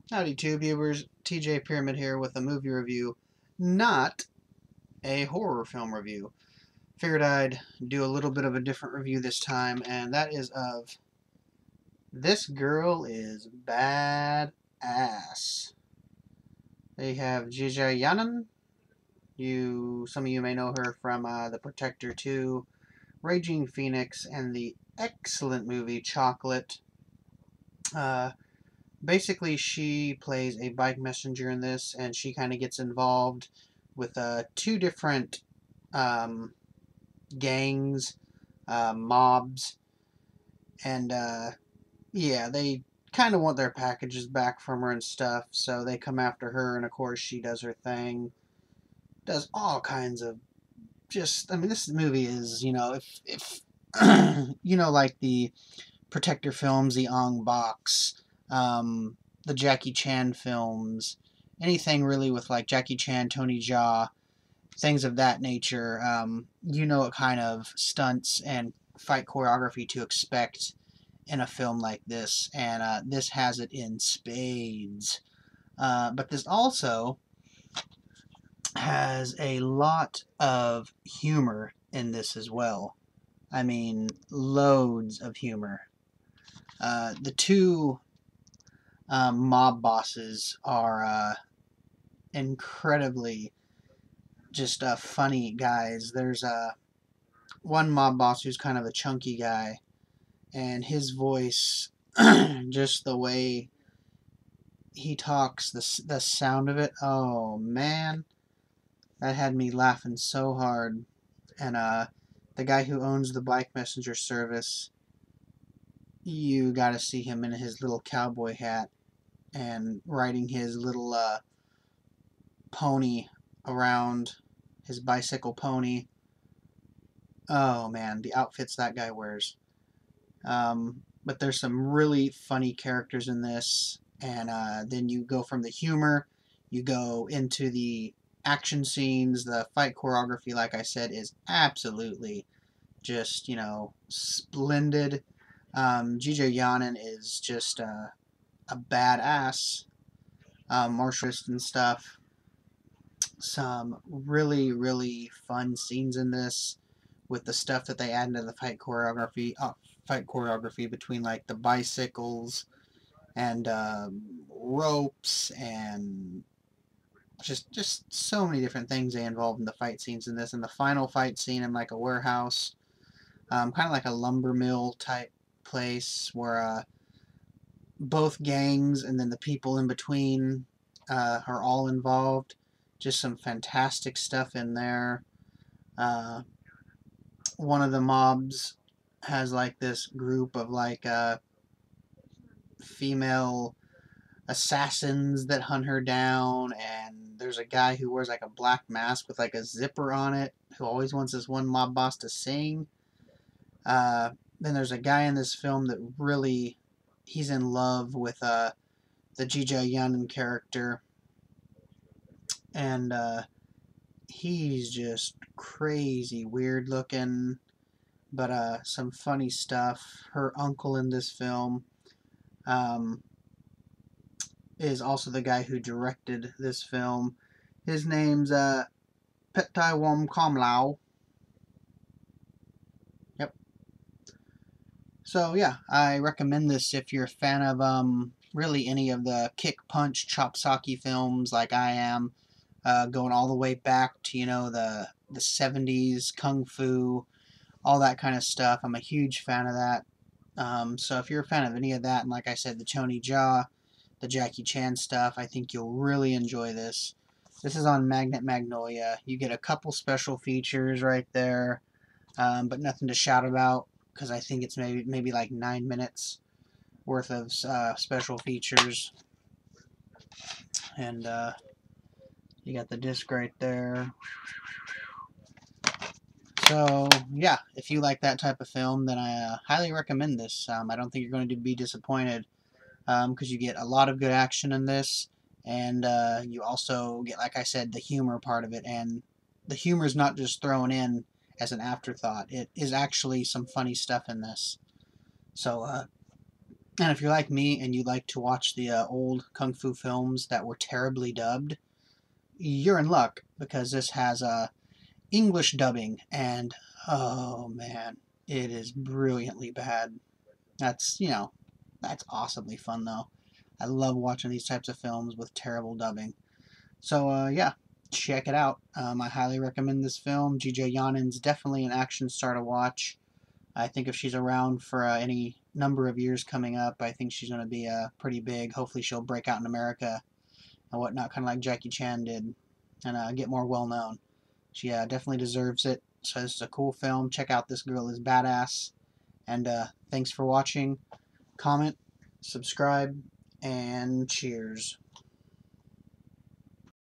Howdy, tube viewers. TJ Pyramid here with a movie review, not a horror film review. Figured I'd do a little bit of a different review this time, and that is of This Girl is Bad Ass. They have Jija Yanan. Some of you may know her from The Protector 2, Raging Phoenix, and the excellent movie Chocolate. Uh, Basically, she plays a bike messenger in this, and she kind of gets involved with two different um, gangs, mobs, and yeah, they kind of want their packages back from her and stuff, so they come after her, and of course, she does her thing, does all kinds of just. I mean, this movie is, if like the Protector films, the Ong Box, the Jackie Chan films, anything really with like Jackie Chan, Tony Jaa, things of that nature. You know what kind of stunts and fight choreography to expect in a film like this, and this has it in spades. But this also has a lot of humor in this as well. I mean, loads of humor. The two mob bosses are incredibly just funny guys. There's one mob boss who's kind of a chunky guy, and his voice, just the way he talks, the sound of it, oh man, that had me laughing so hard. And the guy who owns the bike messenger service, you got to see him in his little cowboy hat and riding his little pony around, his bicycle pony. Oh man, the outfits that guy wears. But there's some really funny characters in this, and then you go from the humor, you go into the action scenes. The fight choreography, like I said, is absolutely just splendid. Jijo Yanin is just a badass martial artist and stuff. Some really, really fun scenes in this with the stuff that they add into the fight choreography between like the bicycles and ropes and just so many different things they involve in the fight scenes in this. And the final fight scene in like a warehouse, kind of like a lumber mill type place where both gangs and then the people in between are all involved. Just some fantastic stuff in there. Uh, One of the mobs has like this group of like female assassins that hunt her down, and there's a guy who wears like a black mask with like a zipper on it who always wants this one mob boss to sing. Then there's a guy in this film that really he's in love with the Jija Yanin character, and he's just crazy weird looking, but some funny stuff. Her uncle in this film um, is also the guy who directed this film. His name's Petaiwam Kamlau. Yep. So yeah, I recommend this if you're a fan of really any of the kick, punch, chop socky films like I am, going all the way back to the 70s kung fu, all that kind of stuff. I'm a huge fan of that. So if you're a fan of any of that, and like I said, the Tony Jaa, the Jackie Chan stuff, I think you'll really enjoy this. This is on Magnet Magnolia. You get a couple special features right there, but nothing to shout about because I think it's maybe like 9 minutes worth of special features. And you got the disc right there. So yeah, if you like that type of film, then I highly recommend this. I don't think you're going to be disappointed because you get a lot of good action in this, and you also get, like I said, the humor part of it. And the humor is not just thrown in as an afterthought. It is actually some funny stuff in this. So And if you're like me and you like to watch the old kung fu films that were terribly dubbed, you're in luck because this has English dubbing, and oh man, it is brilliantly bad. That's, that's awesomely fun though. I love watching these types of films with terrible dubbing. So yeah, check it out. I highly recommend this film. GJ Yanin's definitely an action star to watch. I think if she's around for any number of years coming up, I think she's going to be pretty big. Hopefully she'll break out in America and whatnot, kind of like Jackie Chan did, and get more well known. She definitely deserves it. So this is a cool film. Check out This Girl is Badass. And thanks for watching. Comment, subscribe, and cheers.